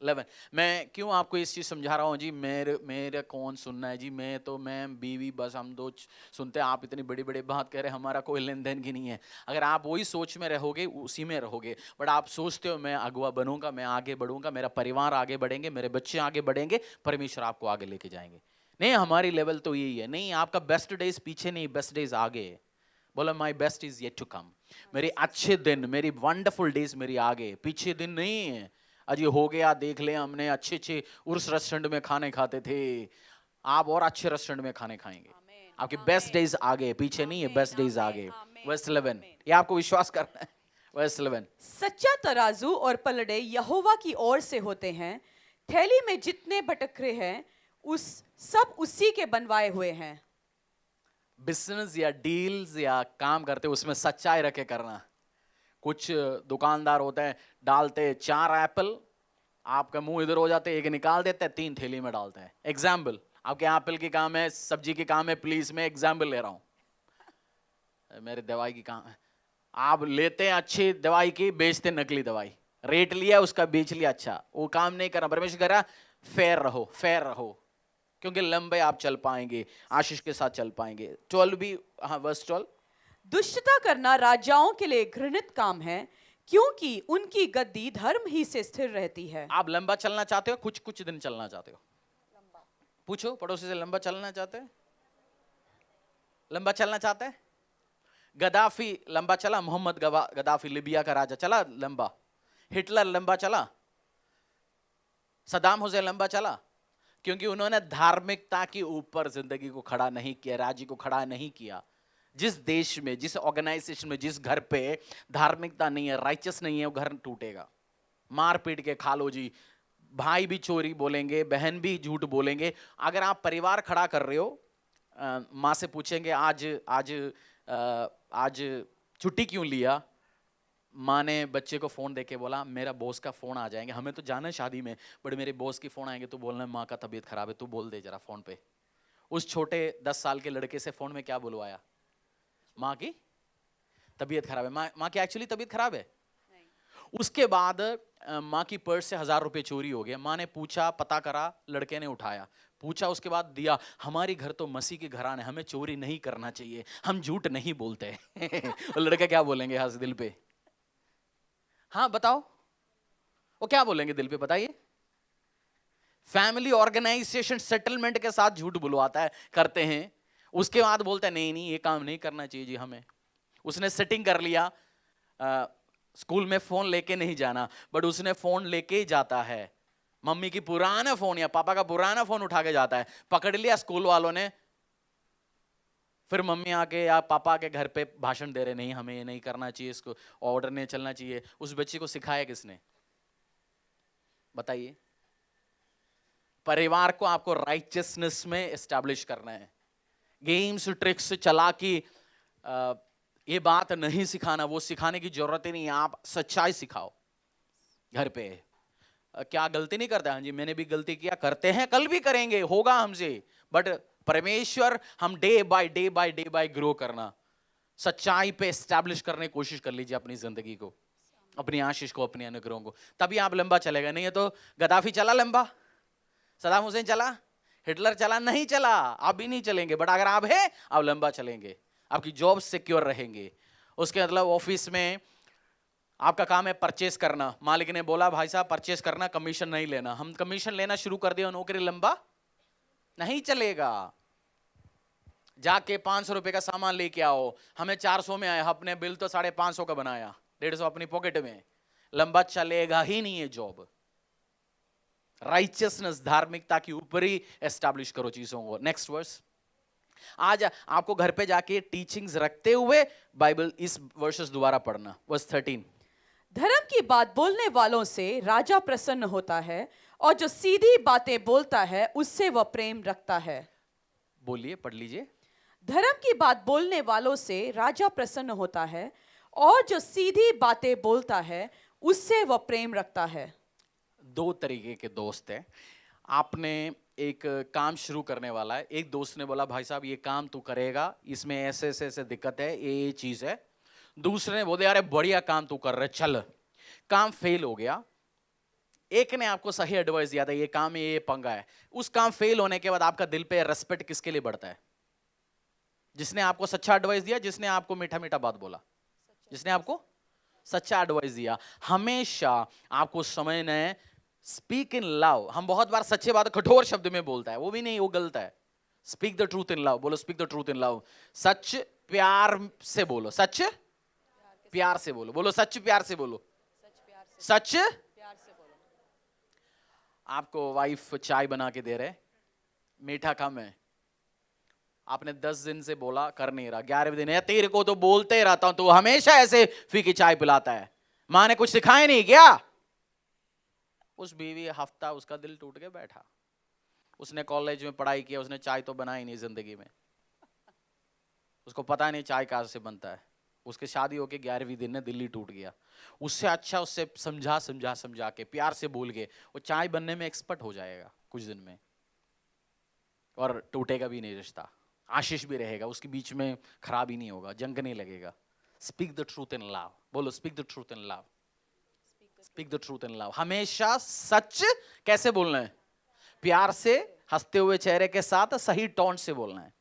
11 मैं क्यों आपको इस चीज समझा रहा हूं जी, मेरे कौन सुनना है जी, मैं बीवी बस हम दो सुनते हैं, आप इतनी बड़ी बड़ी बात कह रहे हैं, हमारा कोई लेन देन की नहीं है। अगर आप वही सोच में रहोगे उसी में रहोगे, बट आप सोचते हो मैं अगुआ बनूंगा, मैं आगे बढ़ूंगा, मेरा परिवार आगे बढ़ेंगे, मेरे बच्चे आगे बढ़ेंगे, परमेश्वर आपको आगे लेके जाएंगे। नहीं, हमारी लेवल तो यही है, नहीं आपका बेस्ट डेज पीछे नहीं, बेस्ट डेज आगे है। बोला my best is yet to come, मेरे अच्छे दिन, मेरी वंडरफुल डेज मेरी आगे, पीछे दिन नहीं है। अजी हो गया, देख ले हमने अच्छे अच्छे उर्स रेस्टोरेंट में खाने खाते थे, आप और अच्छे रेस्टोरेंट में खाने खाएंगे। आपके बेस्ट डेज आगे, पीछे नहीं है, बेस्ट डेज आगे। वर्स 11, ये आपको विश्वास करना है। वर्स 11, सच्चा तराजू और पलड़े यहोवा की ओर से होते हैं, थैली में जितने भटकरे हैं उस सब उसी के बनवाए हुए हैं। बिजनेस या डील्स या काम करते उसमें सच्चाई रखे करना। कुछ दुकानदार होते हैं, डालते 4 एप्पल, आपका मुंह इधर हो जाते, एक निकाल देते हैं, 3 थैली में डालते हैं। एग्जाम्पल, आपके एप्पल की काम है, सब्जी की काम है, प्लीज मैं एग्जाम्पल ले रहा हूं, मेरे दवाई की काम है। आप लेते हैं अच्छी दवाई की, बेचते नकली दवाई, रेट लिया उसका, बेच लिया, अच्छा वो काम नहीं करना। परमेश्वर कह रहा फेयर रहो, फेयर रहो, क्योंकि लंबे आप चल पाएंगे, आशीष के साथ चल पाएंगे। 12 भी, हाँ वर्स 12, दुष्टता करना राजाओं के लिए घृणित काम है, क्योंकि उनकी गद्दी धर्म ही से स्थिर रहती है। आप लंबा चलना चाहते हो, कुछ कुछ दिन चलना चाहते हो? पूछो पड़ोसी से, लंबा चलना चाहते हैं? लंबा चलना चाहते हैं? गद्दाफी लंबा चला, मोहम्मद गद्दाफी लिबिया का राजा चला लंबा, हिटलर लंबा चला, सदाम हुसैन लंबा चला, क्योंकि उन्होंने धार्मिकता के ऊपर जिंदगी को खड़ा नहीं किया, राज्य को खड़ा नहीं किया। जिस देश में, जिस ऑर्गेनाइजेशन में, जिस घर पे धार्मिकता नहीं है, राइचस नहीं है, वो घर टूटेगा। मार पीट के खा लो जी, भाई भी चोरी बोलेंगे, बहन भी झूठ बोलेंगे। अगर आप परिवार खड़ा कर रहे हो, माँ से पूछेंगे आज आज आज छुट्टी क्यों लिया, माँ ने बच्चे को फोन देके बोला मेरा बॉस का फोन आ जाएंगे, हमें तो जाना है शादी में, बट मेरे बॉस की फोन आएंगे, तो बोलना माँ का तबीयत खराब है, तू बोल दे जरा फोन पे। उस छोटे 10 साल के लड़के से फोन में क्या बुलवाया? माँ की तबीयत खराब है। माँ की एक्चुअली तबीयत खराब है। उसके बाद माँ की पर्स से 1000 रुपए चोरी हो गए। माँ ने पूछा, पता करा, लड़के ने उठाया, पूछा, उसके बाद दिया। हमारी घर तो मसीह के घराने, हमें चोरी नहीं करना चाहिए, हम झूठ नहीं बोलते। लड़के क्या बोलेंगे हंस दिल पे? हाँ बताओ, वो क्या बोलेंगे दिल पे, बताइए? फैमिली ऑर्गेनाइजेशन सेटलमेंट के साथ झूठ बुलवाता है, करते हैं, उसके बाद बोलता है नहीं नहीं ये काम नहीं करना चाहिए जी हमें। उसने सेटिंग कर लिया, स्कूल में फोन लेके नहीं जाना, बट उसने फोन लेके ही जाता है। मम्मी की पुराना फोन या पापा का पुराना फोन उठा के जाता है, पकड़ लिया स्कूल वालों ने। फिर मम्मी आके या पापा के घर पे भाषण दे रहे, नहीं हमें ये नहीं करना चाहिए, इसको ऑर्डर नहीं चलना चाहिए। उस बच्चे को सिखाया किसने, बताइए? परिवार को आपको राइचियसनेस में एस्टैब्लिश करना है। गेम्स ट्रिक्स चला के ये बात नहीं सिखाना, वो सिखाने की जरूरत ही नहीं है। आप सच्चाई सिखाओ घर पे। क्या गलती नहीं करता? हाँ जी, मैंने भी गलती किया, करते हैं, कल भी करेंगे, होगा हमसे। बट परमेश्वर, हम डे बाय ग्रो करना, सच्चाई पे एस्टैब्लिश करने की कोशिश कर लीजिए अपनी जिंदगी को, अपनी आशीष को, अपने अनुग्रहों को, तभी आप लंबा चलेगा। नहीं है तो गद्दाफी चला लंबा, सदाम हुसैन चला, हिटलर चला, नहीं चला, आप भी नहीं चलेंगे। बट अगर आप है, आप लंबा चलेंगे, आपकी जॉब सिक्योर रहेंगे। उसके मतलब ऑफिस में आपका काम है परचेस करना, मालिक ने बोला भाई साहब परचेस करना, कमीशन नहीं लेना, हम कमीशन लेना शुरू कर दिया, नौकरी लंबा नहीं चलेगा। जाके 500 रुपए का सामान लेके आओ, हमें 400 में आया, अपने बिल तो 550 का बनाया, 150 अपनी पॉकेट में, लंबा चलेगा ही नहीं है जॉब। राइचियसनेस, धार्मिकता के ऊपर ही एस्टैब्लिश करो चीजों को। Next verse. आज आपको घर पे जाके टीचिंग्स रखते हुए बाइबल इस वर्सेस दोबारा पढ़ना, वर्स 13। धर्म की बात बोलने वालों से राजा प्रसन्न होता है, और जो सीधी बातें बोलता है उससे वह प्रेम रखता है। बोलिए, पढ़ लीजिए। धर्म की बात बोलने वालों से राजा प्रसन्न होता है, और जो सीधी बातें बोलता है उससे वह प्रेम रखता है। दो तरीके के दोस्त हैं। आपने एक काम शुरू करने वाला है, एक दोस्त ने बोला भाई साहब ये काम तू करेगा, इसमें ऐसे ऐसे ऐसे दिक्कत है, ये चीज है। दूसरे ने बोले अरे बढ़िया काम तू कर रहे, चल। काम फेल हो गया। एक ने आपको सही एडवाइस दिया था, ये काम में ये पंगा है। उस काम फेल होने के बाद आपका दिल पे रेस्पेक्ट किसके लिए बढ़ता है? जिसने आपको सच्चा एडवाइस दिया, जिसने आपको मीठा मीठा बात बोला, जिसने आपको सच्चा एडवाइस दिया। हमेशा आपको समझना है, स्पीक इन लव। हम बहुत बार सच्चे बात कठोर शब्द में बोलता है, वो भी नहीं, वो गलत है। Speak the truth in love, बोलो speak the truth in love. सच प्यार से बोलो, सच प्यार से बोलो, बोलो सच प्यार से बोलो, सच प्यार से बोलो। आपको वाइफ चाय बना के दे रहे, मीठा कम है, आपने 10 दिन से बोला, कर नहीं रहा, 11वें दिन है, तेरे को तो बोलते रहता हूं, तो हमेशा ऐसे फीकी चाय पिलाता है, माँ ने कुछ सिखाया नहीं क्या? उस बीवी हफ्ता उसका दिल टूट के बैठा। उसने कॉलेज में पढ़ाई किया, उसने चाय तो बनाई नहीं जिंदगी में, उसको पता नहीं चाय कहां से बनता है। उसके शादी होके 11वीं दिन में दिल्ली टूट गया। उससे अच्छा उससे समझा के प्यार से बोल के वो चाय बनने में एक्सपर्ट हो जाएगा कुछ दिन में, और टूटेगा भी नहीं रिश्ता, आशीष भी रहेगा, उसके बीच में खराब ही नहीं होगा, जंग नहीं लगेगा। Speak the truth in love, बोलो speak the truth in love, speak the truth in love. हमेशा सच कैसे बोलना है? प्यार से, हंसते हुए चेहरे के साथ, सही टोन से बोलना है।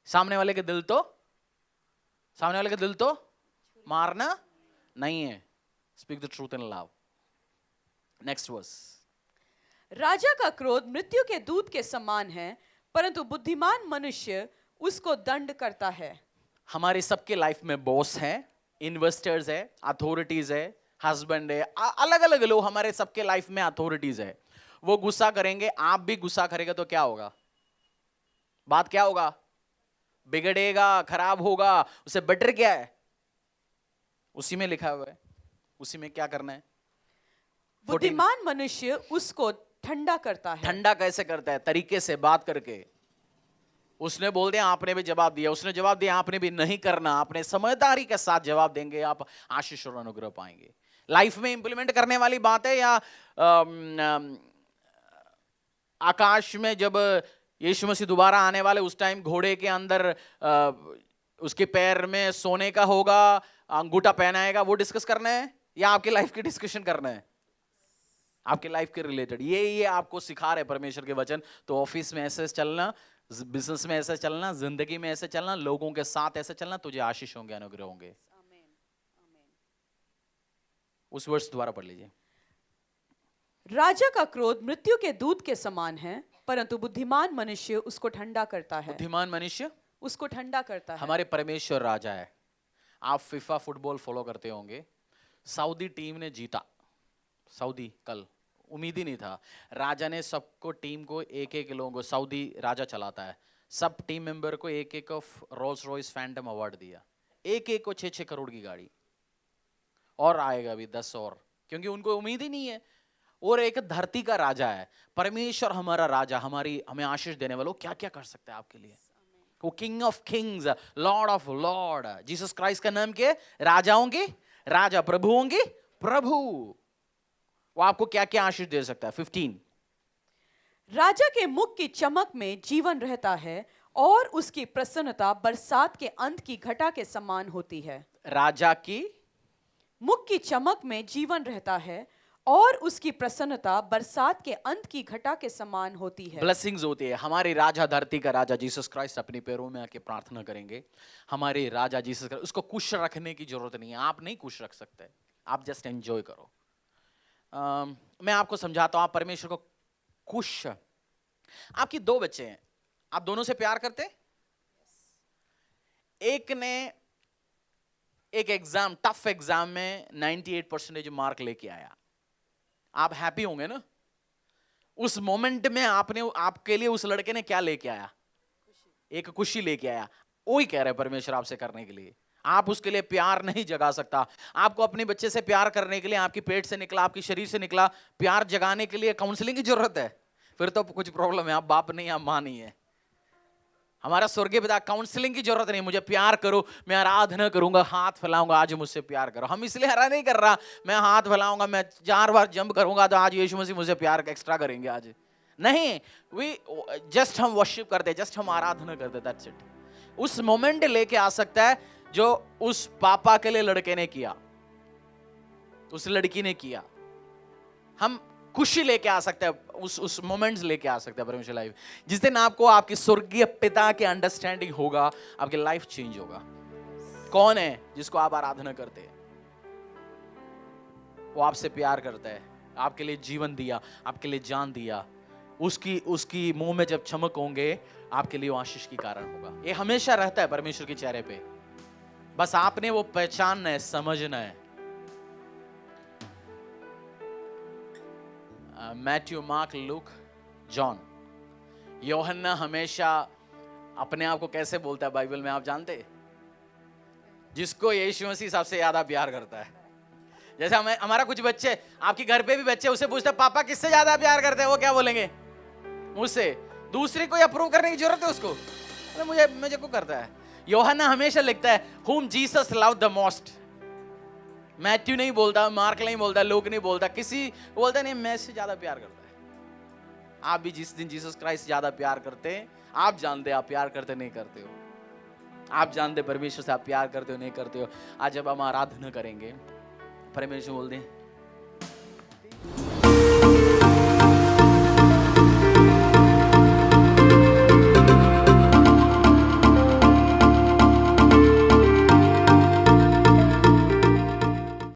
सामने वाले के दिल तो मारना नहीं है। Speak the truth in love. Next verse. राजा का क्रोध मृत्यु के दूत के समान है, परंतु बुद्धिमान मनुष्य उसको दंड करता है। हमारे सबके लाइफ में बॉस है, इन्वेस्टर्स है, अथॉरिटीज है, हस्बैंड है, अलग अलग लोग हमारे सबके लाइफ में अथॉरिटीज है। वो गुस्सा करेंगे, आप भी गुस्सा करेगा तो क्या होगा? बात क्या होगा? बिगड़ेगा, खराब होगा। उसे बेटर क्या है? उसी में लिखा हुआ है, उसी में क्या करना है? बुद्धिमान मनुष्य उसको ठंडा करता है। ठंडा कैसे करता है? तरीके से बात करके। उसने बोल दिया, आपने भी जवाब दिया, उसने जवाब दिया, आपने भी नहीं करना। आपने समझदारी के साथ जवाब देंगे, आप आशीष और अनुग्रह पाएंगे। लाइफ में इंप्लीमेंट करने वाली बात है। या आकाश में जब यीशु मसीह दोबारा आने वाले, उस टाइम घोड़े के अंदर उसके पैर में सोने का होगा, अंगूठा पहनाएगा, वो डिस्कस करना है? या आपके लाइफ की डिस्कशन करना है? आपके लाइफ के रिलेटेड ये आपको सिखा रहे परमेश्वर के वचन। तो ऑफिस में ऐसे चलना, बिजनेस में ऐसे चलना, जिंदगी में ऐसे चलना, लोगों के साथ ऐसे चलना, तुझे आशीष होंगे, अनुग्रह होंगे। उस वर्ष दोबारा पढ़ लीजिए। राजा का क्रोध मृत्यु के दूत के समान है, परंतु बुद्धिमान मनुष्य उसको ठंडा करता है। बुद्धिमान मनुष्य उसको ठंडा करता है। हमारे परमेश्वर राजा है। आप फीफा फुटबॉल फॉलो करते होंगे। सऊदी टीम ने जीता, सऊदी कल, उम्मीद ही नहीं था। राजा ने सबको, टीम को, एक एक लोगों को, सऊदी राजा चलाता है, सब टीम मेंबर को एक एक रोल्स रॉयस फैंटम अवार्ड दिया, एक एक को 6-6 करोड़ की गाड़ी, और आएगा भी 10 और, क्योंकि उनको उम्मीद ही नहीं है। और एक धरती का राजा है परमेश्वर, हमारा राजा, हमें आशीष देने वाला, क्या क्या कर सकता है आपके लिए? वो king of Kings, Lord of Lord, Jesus Christ का नाम क्या है? राजाओं के राजा, प्रभुओं के प्रभु। वो आपको क्या क्या आशीष दे सकता है? 15। राजा के मुख की चमक में जीवन रहता है और उसकी प्रसन्नता बरसात के अंत की घटा के समान होती है। राजा की मुख की चमक में जीवन रहता है और उसकी प्रसन्नता बरसात के अंत की घटा के समान होती है। ब्लेसिंग्स होती है। हमारे राजा, धरती का राजा जीसस क्राइस्ट, अपने पैरों में आके प्रार्थना करेंगे। हमारे राजा जीसस क्राइस्ट, उसको खुश रखने की जरूरत नहीं है, आप नहीं खुश रख सकते, आप जस्ट एंजॉय करो। मैं आपको समझाता हूं, आप परमेश्वर को खुश, आपकी 2 बच्चे हैं, आप दोनों से प्यार करते हैं? एक ने एक एग्जाम, टफ एग्जाम में 98% मार्क लेके आया, आप हैप्पी होंगे ना? उस मोमेंट में आपके लिए उस लड़के ने क्या लेके आया? एक खुशी लेके आया। वही कह रहे हैं परमेश्वर आपसे करने के लिए। आप उसके लिए प्यार नहीं जगा सकता। आपको अपने बच्चे से प्यार करने के लिए, आपकी पेट से निकला, आपके शरीर से निकला, प्यार जगाने के लिए काउंसलिंग की जरूरत है? फिर तो कुछ प्रॉब्लम है, आप बाप नहीं, आप मां नहीं है। हमारा स्वर्गीय पिता, काउंसलिंग की जरूरत नहीं, मुझे प्यार करो, मैं आराधना करूंगा, हाथ फैलाऊंगा, आज मुझसे प्यार करो। हम इसलिए हरा नहीं कर रहा, मैं हाथ फैलाऊंगा, मैं 4 बार जंप करूंगा तो आज यीशु मसीह मुझे प्यार एक्स्ट्रा करेंगे आज। नहीं, वी जस्ट हम वर्शिप करते, जस्ट हम आराधना करते, दैट्स इट। उस मोमेंट लेके आ सकता है जो उस पापा के लिए लड़के ने किया, उस लड़की ने किया। हम खुशी लेके आ सकते हैं, उस मोमेंट्स लेके आ सकते हैं परमेश्वर लाइफ। जिस दिन आपको आपके स्वर्गीय पिता के अंडरस्टैंडिंग होगा, आपकी लाइफ चेंज होगा। कौन है जिसको आप आराधना करते हैं? वो आपसे प्यार करता है, आपके लिए जीवन दिया, आपके लिए जान दिया। उसकी मुंह में जब चमक होंगे, आपके लिए वो आशीष की कारण होगा। ये हमेशा रहता है परमेश्वर के चेहरे पे, बस आपने वो पहचानना है, समझना है। मैथ्यू, मार्क, लूक, जॉन, यूहन्ना हमेशा अपने आप को कैसे बोलता है बाइबल में, आप जानते हैं? जिसको यीशु मसीह सबसे ज्यादा प्यार करता है। जैसे हमारा कुछ बच्चे, आपके घर पे भी बच्चे, उससे पूछते हैं पापा किससे ज्यादा प्यार करते हैं, वो क्या बोलेंगे? मुझसे। दूसरे को अप्रूव करने की जरूरत है उसको? अरे मुझे को करता है। यूहन्ना हमेशा लिखता है whom Jesus loved the most। Matthew नहीं बोलता, मार्क नहीं बोलता, लूक नहीं बोलता, किसी बोलता नहीं मैं इससे ज्यादा प्यार करता है। आप भी जिस दिन जीसस क्राइस्ट ज्यादा प्यार करते हैं, आप जानते आप प्यार करते नहीं करते हो, आप जानते परमेश्वर से आप प्यार करते हो नहीं करते हो। आज जब हम आराधना करेंगे, परमेश्वर बोलते हैं